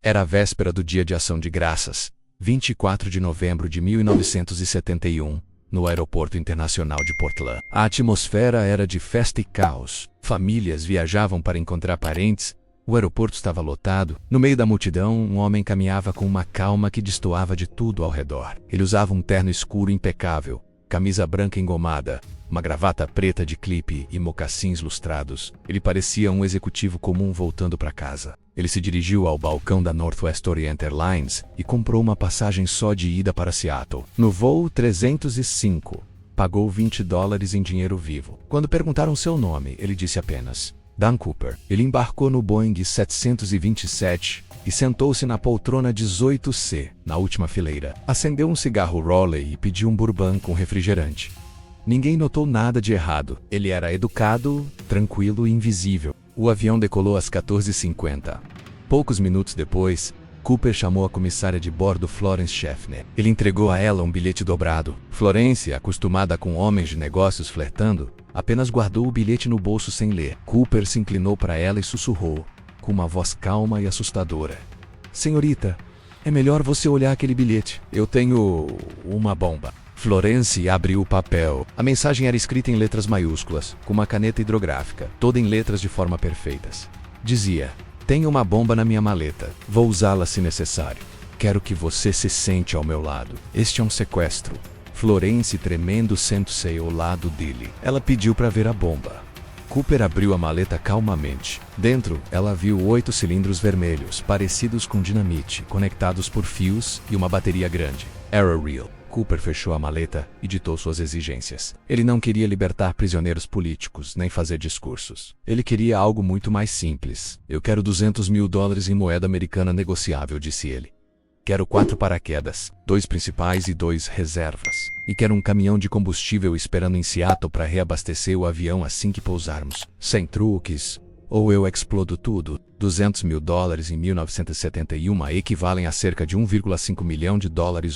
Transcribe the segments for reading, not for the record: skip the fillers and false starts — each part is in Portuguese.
Era a véspera do Dia de Ação de Graças, 24 de novembro de 1971, no Aeroporto Internacional de Portland. A atmosfera era de festa e caos. Famílias viajavam para encontrar parentes. O aeroporto estava lotado. No meio da multidão, um homem caminhava com uma calma que destoava de tudo ao redor. Ele usava um terno escuro impecável, camisa branca engomada, uma gravata preta de clipe e mocassins lustrados. Ele parecia um executivo comum voltando para casa. Ele se dirigiu ao balcão da Northwest Orient Airlines e comprou uma passagem só de ida para Seattle. No voo 305, pagou $20 em dinheiro vivo. Quando perguntaram seu nome, ele disse apenas Dan Cooper. Ele embarcou no Boeing 727 e sentou-se na poltrona 18C, na última fileira. Acendeu um cigarro Raleigh e pediu um bourbon com refrigerante. Ninguém notou nada de errado. Ele era educado, tranquilo e invisível. O avião decolou às 14h50. Poucos minutos depois, Cooper chamou a comissária de bordo Florence Schaffner. Ele entregou a ela um bilhete dobrado. Florence, acostumada com homens de negócios flertando, apenas guardou o bilhete no bolso sem ler. Cooper se inclinou para ela e sussurrou, com uma voz calma e assustadora: "Senhorita, é melhor você olhar aquele bilhete. Eu tenho uma bomba." Florence abriu o papel. A mensagem era escrita em letras maiúsculas, com uma caneta hidrográfica, toda em letras de forma perfeitas. Dizia: "Tenho uma bomba na minha maleta. Vou usá-la se necessário. Quero que você se sente ao meu lado. Este é um sequestro." Florence, tremendo, sentou-se ao lado dele. Ela pediu para ver a bomba. Cooper abriu a maleta calmamente. Dentro, ela viu 8 cilindros vermelhos, parecidos com dinamite, conectados por fios e uma bateria grande. Era real. Cooper fechou a maleta e ditou suas exigências. Ele não queria libertar prisioneiros políticos, nem fazer discursos. Ele queria algo muito mais simples. "Eu quero $200 mil em moeda americana negociável", disse ele. "Quero 4 paraquedas, 2 principais e 2 reservas. E quero um caminhão de combustível esperando em Seattle para reabastecer o avião assim que pousarmos. Sem truques, ou eu explodo tudo." $200 mil em 1971 equivalem a cerca de $1,5 milhão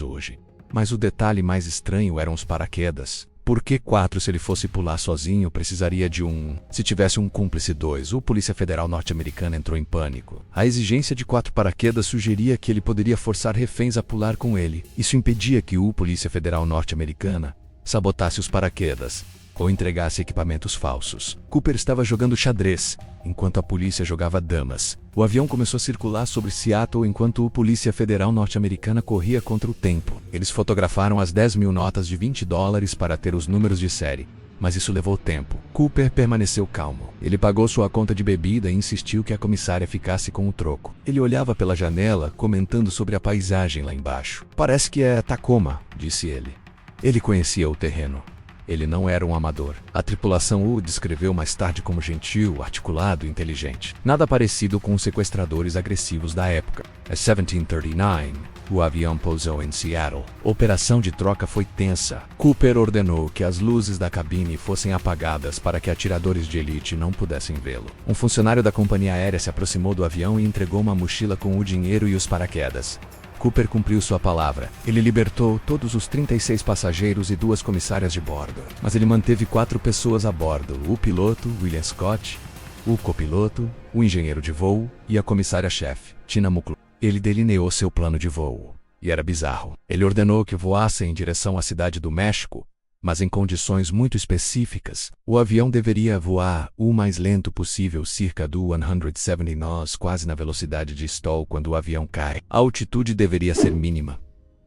hoje. Mas o detalhe mais estranho eram os paraquedas. Por que 4 se ele fosse pular sozinho precisaria de um? Se tivesse um cúmplice 2, o Polícia Federal norte-americana entrou em pânico. A exigência de 4 paraquedas sugeria que ele poderia forçar reféns a pular com ele. Isso impedia que o Polícia Federal norte-americana sabotasse os paraquedas ou entregasse equipamentos falsos. Cooper estava jogando xadrez, enquanto a polícia jogava damas. O avião começou a circular sobre Seattle enquanto o Polícia Federal norte-americana corria contra o tempo. Eles fotografaram as 10 mil notas de $20 para ter os números de série, mas isso levou tempo. Cooper permaneceu calmo. Ele pagou sua conta de bebida e insistiu que a comissária ficasse com o troco. Ele olhava pela janela, comentando sobre a paisagem lá embaixo. "Parece que é Tacoma", disse ele. Ele conhecia o terreno. Ele não era um amador. A tripulação o descreveu mais tarde como gentil, articulado e inteligente. Nada parecido com os sequestradores agressivos da época. Às 17h39, o avião pousou em Seattle. A operação de troca foi tensa. Cooper ordenou que as luzes da cabine fossem apagadas para que atiradores de elite não pudessem vê-lo. Um funcionário da companhia aérea se aproximou do avião e entregou uma mochila com o dinheiro e os paraquedas. Cooper cumpriu sua palavra. Ele libertou todos os 36 passageiros e 2 comissárias de bordo. Mas ele manteve 4 pessoas a bordo: o piloto, William Scott, o copiloto, o engenheiro de voo e a comissária-chefe, Tina Mucklow. Ele delineou seu plano de voo. E era bizarro. Ele ordenou que voassem em direção à cidade do México, mas em condições muito específicas. O avião deveria voar o mais lento possível, cerca do 170 nós, quase na velocidade de stall quando o avião cai. A altitude deveria ser mínima.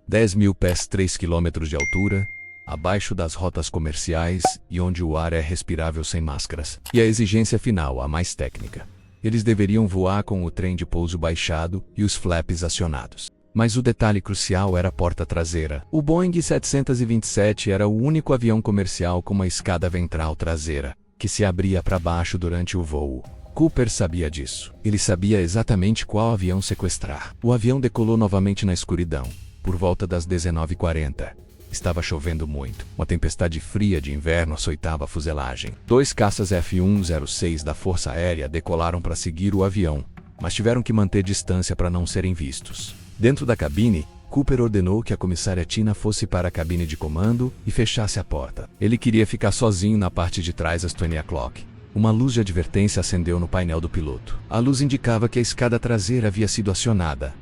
10 mil pés, 3 quilômetros de altura, abaixo das rotas comerciais e onde o ar é respirável sem máscaras. E a exigência final, a mais técnica. Eles deveriam voar com o trem de pouso baixado e os flaps acionados. Mas o detalhe crucial era a porta traseira. O Boeing 727 era o único avião comercial com uma escada ventral traseira, que se abria para baixo durante o voo. Cooper sabia disso. Ele sabia exatamente qual avião sequestrar. O avião decolou novamente na escuridão, por volta das 19h40. Estava chovendo muito. Uma tempestade fria de inverno açoitava a fuselagem. 2 caças F-106 da Força Aérea decolaram para seguir o avião, mas tiveram que manter distância para não serem vistos. Dentro da cabine, Cooper ordenou que a comissária Tina fosse para a cabine de comando e fechasse a porta. Ele queria ficar sozinho na parte de trás às 20 o'clock. Uma luz de advertência acendeu no painel do piloto. A luz indicava que a escada traseira havia sido acionada.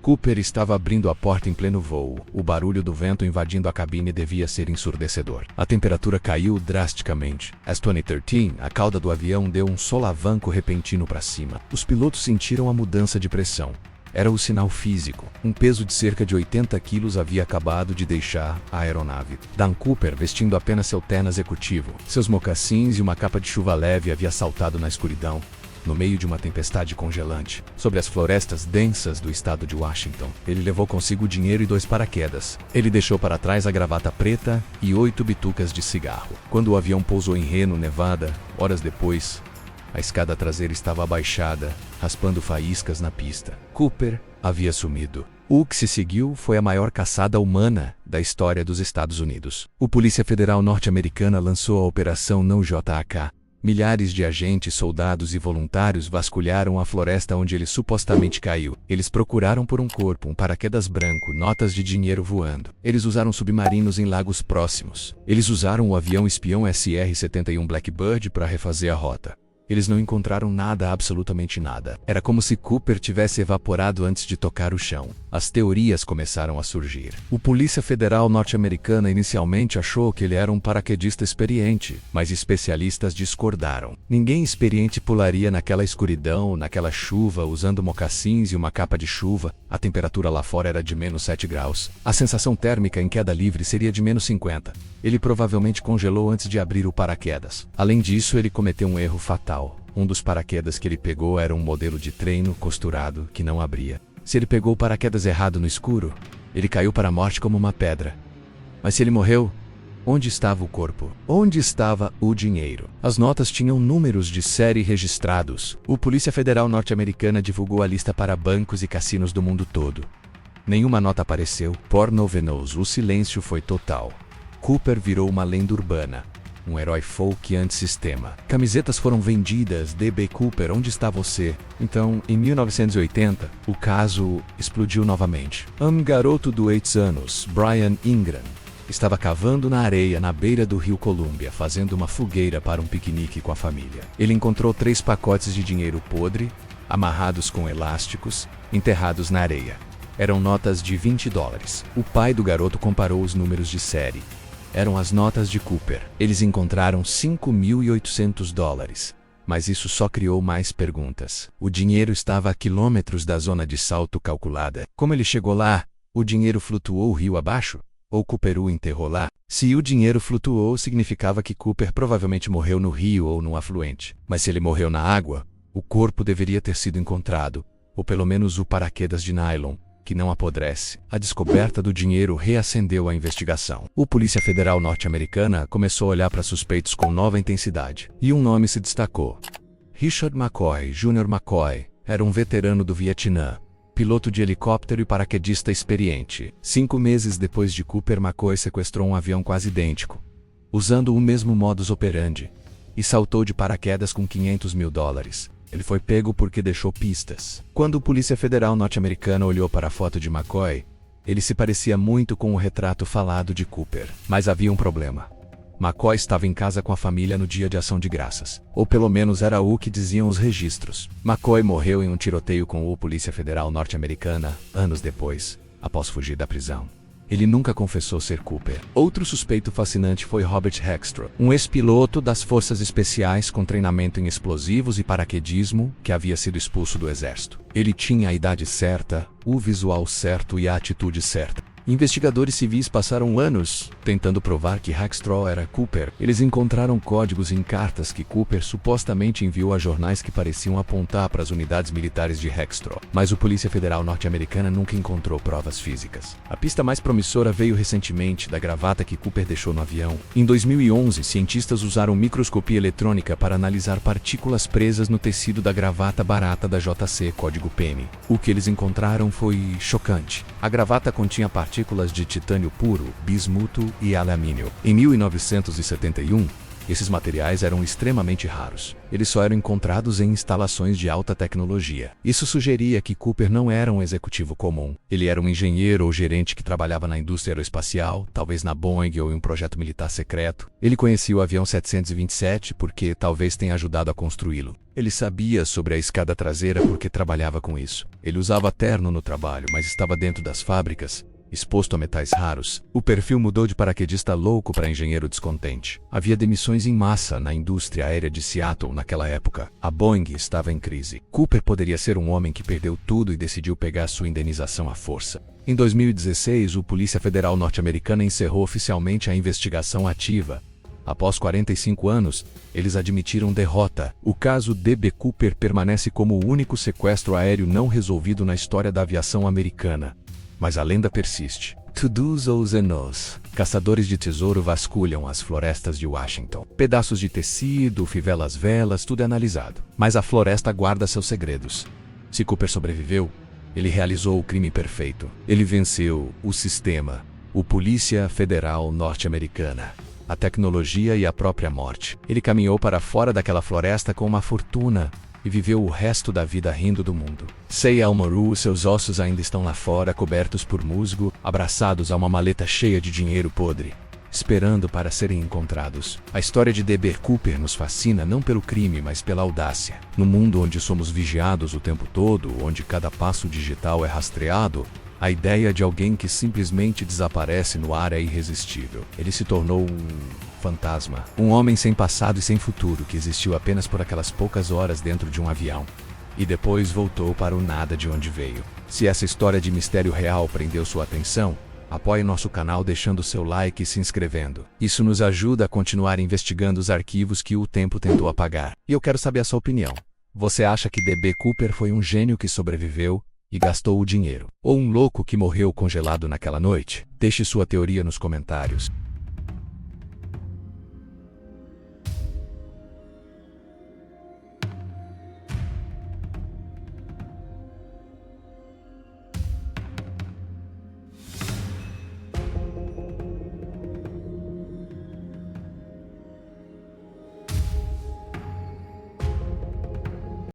Cooper estava abrindo a porta em pleno voo. O barulho do vento invadindo a cabine devia ser ensurdecedor. A temperatura caiu drasticamente. As 2013, a cauda do avião deu um solavanco repentino para cima. Os pilotos sentiram a mudança de pressão. Era o sinal físico. Um peso de cerca de 80 quilos havia acabado de deixar a aeronave. Dan Cooper, vestindo apenas seu terno executivo, seus mocassins e uma capa de chuva leve, havia saltado na escuridão, no meio de uma tempestade congelante, sobre as florestas densas do estado de Washington. Ele levou consigo dinheiro e 2 paraquedas. Ele deixou para trás a gravata preta e 8 bitucas de cigarro. Quando o avião pousou em Reno, Nevada, horas depois, a escada traseira estava abaixada, raspando faíscas na pista. Cooper havia sumido. O que se seguiu foi a maior caçada humana da história dos Estados Unidos. A Polícia Federal norte-americana lançou a Operação Não JAK. Milhares de agentes, soldados e voluntários vasculharam a floresta onde ele supostamente caiu. Eles procuraram por um corpo, um paraquedas branco, notas de dinheiro voando. Eles usaram submarinos em lagos próximos. Eles usaram o avião espião SR-71 Blackbird para refazer a rota. Eles não encontraram nada, absolutamente nada. Era como se Cooper tivesse evaporado antes de tocar o chão. As teorias começaram a surgir. A Polícia Federal norte-americana inicialmente achou que ele era um paraquedista experiente, mas especialistas discordaram. Ninguém experiente pularia naquela escuridão, naquela chuva, usando mocassins e uma capa de chuva. A temperatura lá fora era de -7 graus. A sensação térmica em queda livre seria de -50. Ele provavelmente congelou antes de abrir o paraquedas. Além disso, ele cometeu um erro fatal. Um dos paraquedas que ele pegou era um modelo de treino costurado que não abria. Se ele pegou o paraquedas errado no escuro, ele caiu para a morte como uma pedra. Mas se ele morreu, onde estava o corpo? Onde estava o dinheiro? As notas tinham números de série registrados. A Polícia Federal norte-americana divulgou a lista para bancos e cassinos do mundo todo. Nenhuma nota apareceu. Porno-venoso, o silêncio foi total. Cooper virou uma lenda urbana. Um herói folk antissistema. Camisetas foram vendidas. DB Cooper, onde está você? Então, em 1980, o caso explodiu novamente. Um garoto de 8 anos, Brian Ingram, estava cavando na areia na beira do rio Columbia, fazendo uma fogueira para um piquenique com a família. Ele encontrou 3 pacotes de dinheiro podre, amarrados com elásticos, enterrados na areia. Eram notas de $20. O pai do garoto comparou os números de série. Eram as notas de Cooper. Eles encontraram $5.800. Mas isso só criou mais perguntas. O dinheiro estava a quilômetros da zona de salto calculada. Como ele chegou lá? O dinheiro flutuou o rio abaixo? Ou Cooper o enterrou lá? Se o dinheiro flutuou, significava que Cooper provavelmente morreu no rio ou num afluente. Mas se ele morreu na água, o corpo deveria ter sido encontrado, ou pelo menos o paraquedas de nylon, que não apodrece. A descoberta do dinheiro reacendeu a investigação. A Polícia Federal norte-americana começou a olhar para suspeitos com nova intensidade. E um nome se destacou. Richard McCoy, Jr. McCoy, era um veterano do Vietnã, piloto de helicóptero e paraquedista experiente. 5 meses depois de Cooper, McCoy sequestrou um avião quase idêntico, usando o mesmo modus operandi, e saltou de paraquedas com $500 mil. Ele foi pego porque deixou pistas. Quando a Polícia Federal norte-americana olhou para a foto de McCoy, ele se parecia muito com o retrato falado de Cooper. Mas havia um problema. McCoy estava em casa com a família no dia de Ação de Graças. Ou pelo menos era o que diziam os registros. McCoy morreu em um tiroteio com a Polícia Federal norte-americana, anos depois, após fugir da prisão. Ele nunca confessou ser Cooper. Outro suspeito fascinante foi Robert Hextro, um ex-piloto das Forças Especiais com treinamento em explosivos e paraquedismo que havia sido expulso do exército. Ele tinha a idade certa, o visual certo e a atitude certa. Investigadores civis passaram anos tentando provar que Hextro era Cooper. Eles encontraram códigos em cartas que Cooper supostamente enviou a jornais que pareciam apontar para as unidades militares de Hextro. Mas a Polícia Federal norte-americana nunca encontrou provas físicas. A pista mais promissora veio recentemente da gravata que Cooper deixou no avião. Em 2011, cientistas usaram microscopia eletrônica para analisar partículas presas no tecido da gravata barata da JC, código PM. O que eles encontraram foi chocante. A gravata continha partículas de titânio puro, bismuto e alumínio. Em 1971, Esses materiais eram extremamente raros. Eles só eram encontrados em instalações de alta tecnologia. Isso sugeria que Cooper não era um executivo comum. Ele era um engenheiro ou gerente que trabalhava na indústria aeroespacial, talvez na Boeing ou em um projeto militar secreto. Ele conhecia o avião 727 porque talvez tenha ajudado a construí-lo. Ele sabia sobre a escada traseira porque trabalhava com isso. Ele usava terno no trabalho, mas estava dentro das fábricas, exposto a metais raros. O perfil mudou de paraquedista louco para engenheiro descontente. Havia demissões em massa na indústria aérea de Seattle naquela época. A Boeing estava em crise. Cooper poderia ser um homem que perdeu tudo e decidiu pegar sua indenização à força. Em 2016, o Polícia Federal norte-americana encerrou oficialmente a investigação ativa. Após 45 anos, eles admitiram derrota. O caso D.B. Cooper permanece como o único sequestro aéreo não resolvido na história da aviação americana. Mas a lenda persiste. To-dos ou zenos. Caçadores de tesouro vasculham as florestas de Washington. Pedaços de tecido, fivelas velas, tudo é analisado. Mas a floresta guarda seus segredos. Se Cooper sobreviveu, ele realizou o crime perfeito. Ele venceu o sistema, o Polícia Federal norte-americana, a tecnologia e a própria morte. Ele caminhou para fora daquela floresta com uma fortuna e viveu o resto da vida rindo do mundo. Sei Almoru, seus ossos ainda estão lá fora, cobertos por musgo, abraçados a uma maleta cheia de dinheiro podre, esperando para serem encontrados. A história de D.B. Cooper nos fascina não pelo crime, mas pela audácia. No mundo onde somos vigiados o tempo todo, onde cada passo digital é rastreado, a ideia de alguém que simplesmente desaparece no ar é irresistível. Ele se tornou um fantasma. Um homem sem passado e sem futuro que existiu apenas por aquelas poucas horas dentro de um avião. E depois voltou para o nada de onde veio. Se essa história de mistério real prendeu sua atenção, apoie nosso canal deixando seu like e se inscrevendo. Isso nos ajuda a continuar investigando os arquivos que o tempo tentou apagar. E eu quero saber a sua opinião. Você acha que D.B. Cooper foi um gênio que sobreviveu e gastou o dinheiro, ou um louco que morreu congelado naquela noite? Deixe sua teoria nos comentários.